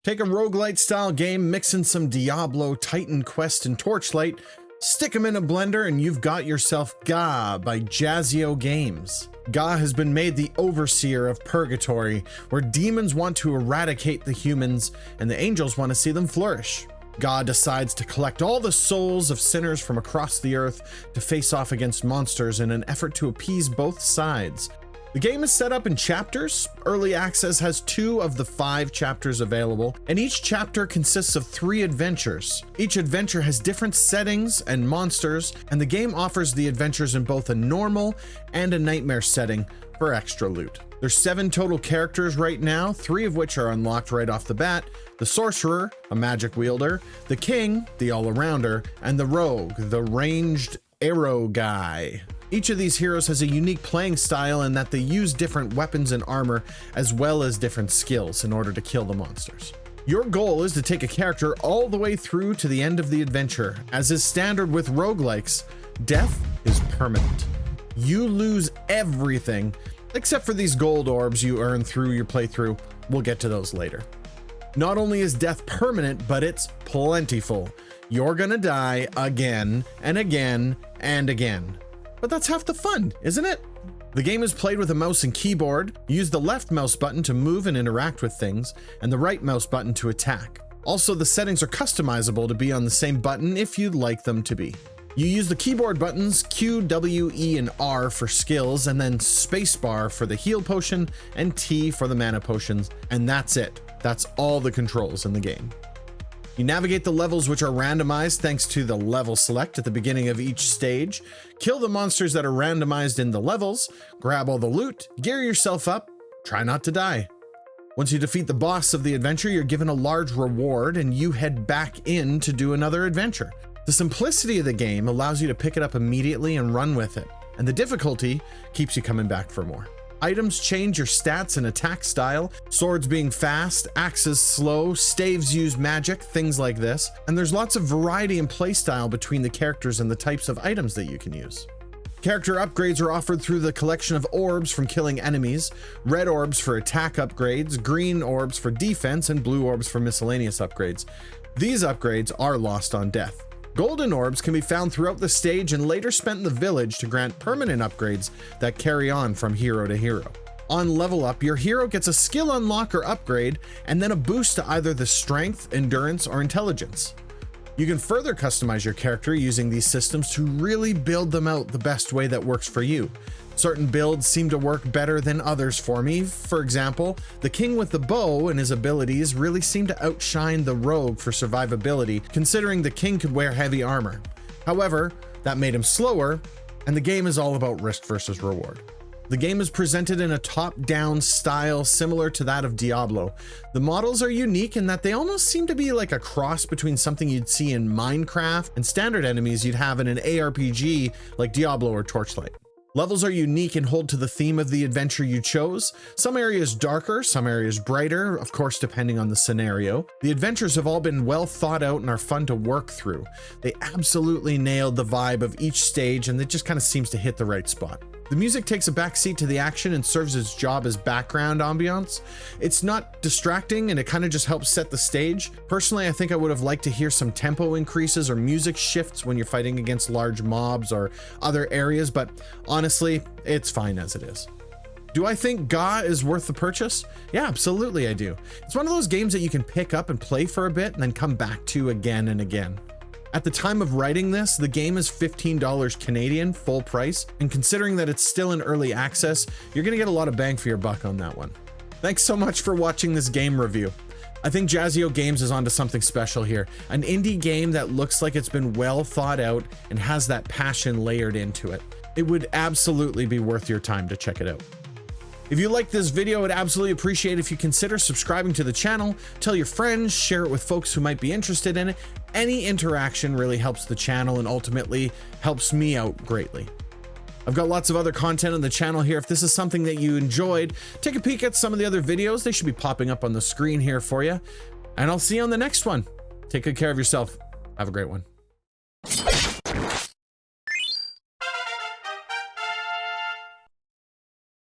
Take a roguelite style game, mix in some Diablo, Titan, Quest, and Torchlight, stick them in a blender, and you've got yourself GAH by Jasio Games. GAH has been made the overseer of purgatory, where demons want to eradicate the humans and the angels want to see them flourish. GAH decides to collect all the souls of sinners from across the earth to face off against monsters in an effort to appease both sides. The game is set up in chapters. Early access has 2 of the 5 chapters available, and each chapter consists of 3 adventures. Each adventure has different settings and monsters, and the game offers the adventures in both a normal and a nightmare setting for extra loot. There's 7 total characters right now, 3 of which are unlocked right off the bat: the sorcerer, a magic wielder, the king, the all-arounder, and the rogue, the ranged arrow guy. Each of these heroes has a unique playing style in that they use different weapons and armor as well as different skills in order to kill the monsters. Your goal is to take a character all the way through to the end of the adventure. As is standard with roguelikes, death is permanent. You lose everything except for these gold orbs you earn through your playthrough. We'll get to those later. Not only is death permanent, but it's plentiful. You're gonna die again and again and again. But that's half the fun, isn't it? The game is played with a mouse and keyboard. Use the left mouse button to move and interact with things, and the right mouse button to attack. Also, the settings are customizable to be on the same button if you'd like them to be. You use the keyboard buttons Q, W, E, and R for skills, and then spacebar for the heal potion and T for the mana potions, and that's it. That's all the controls in the game. You navigate the levels, which are randomized thanks to the level select at the beginning of each stage. Kill the monsters that are randomized in the levels, grab all the loot, gear yourself up, try not to die. Once you defeat the boss of the adventure, you're given a large reward and you head back in to do another adventure. The simplicity of the game allows you to pick it up immediately and run with it, and the difficulty keeps you coming back for more. Items change your stats and attack style, swords being fast, axes slow, staves use magic, things like this, and there's lots of variety in playstyle between the characters and the types of items that you can use. Character upgrades are offered through the collection of orbs from killing enemies, red orbs for attack upgrades, green orbs for defense, and blue orbs for miscellaneous upgrades. These upgrades are lost on death. Golden orbs can be found throughout the stage and later spent in the village to grant permanent upgrades that carry on from hero to hero. On level up, your hero gets a skill unlock or upgrade, and then a boost to either the strength, endurance, or intelligence. You can further customize your character using these systems to really build them out the best way that works for you. Certain builds seem to work better than others for me. For example, the king with the bow and his abilities really seem to outshine the rogue for survivability, considering the king could wear heavy armor. However, that made him slower, and the game is all about risk versus reward. The game is presented in a top-down style similar to that of Diablo. The models are unique in that they almost seem to be like a cross between something you'd see in Minecraft and standard enemies you'd have in an ARPG like Diablo or Torchlight. Levels are unique and hold to the theme of the adventure you chose. Some areas darker, some areas brighter, of course depending on the scenario. The adventures have all been well thought out and are fun to work through. They absolutely nailed the vibe of each stage, and it just kind of seems to hit the right spot. The music takes a backseat to the action and serves its job as background ambiance. It's not distracting and it kind of just helps set the stage. Personally, I think I would have liked to hear some tempo increases or music shifts when you're fighting against large mobs or other areas, but honestly, it's fine as it is. Do I think GAH is worth the purchase? Yeah, absolutely I do. It's one of those games that you can pick up and play for a bit and then come back to again and again. At the time of writing this, the game is $15 Canadian, full price, and considering that it's still in early access, you're gonna get a lot of bang for your buck on that one. Thanks so much for watching this game review. I think Jasio Games is onto something special here. An indie game that looks like it's been well thought out and has that passion layered into it. It would absolutely be worth your time to check it out. If you liked this video, I'd absolutely appreciate if you consider subscribing to the channel, tell your friends, share it with folks who might be interested in it. Any interaction really helps the channel and ultimately helps me out greatly. I've got lots of other content on the channel here. If this is something that you enjoyed, take a peek at some of the other videos. They should be popping up on the screen here for you. And I'll see you on the next one. Take good care of yourself. Have a great one.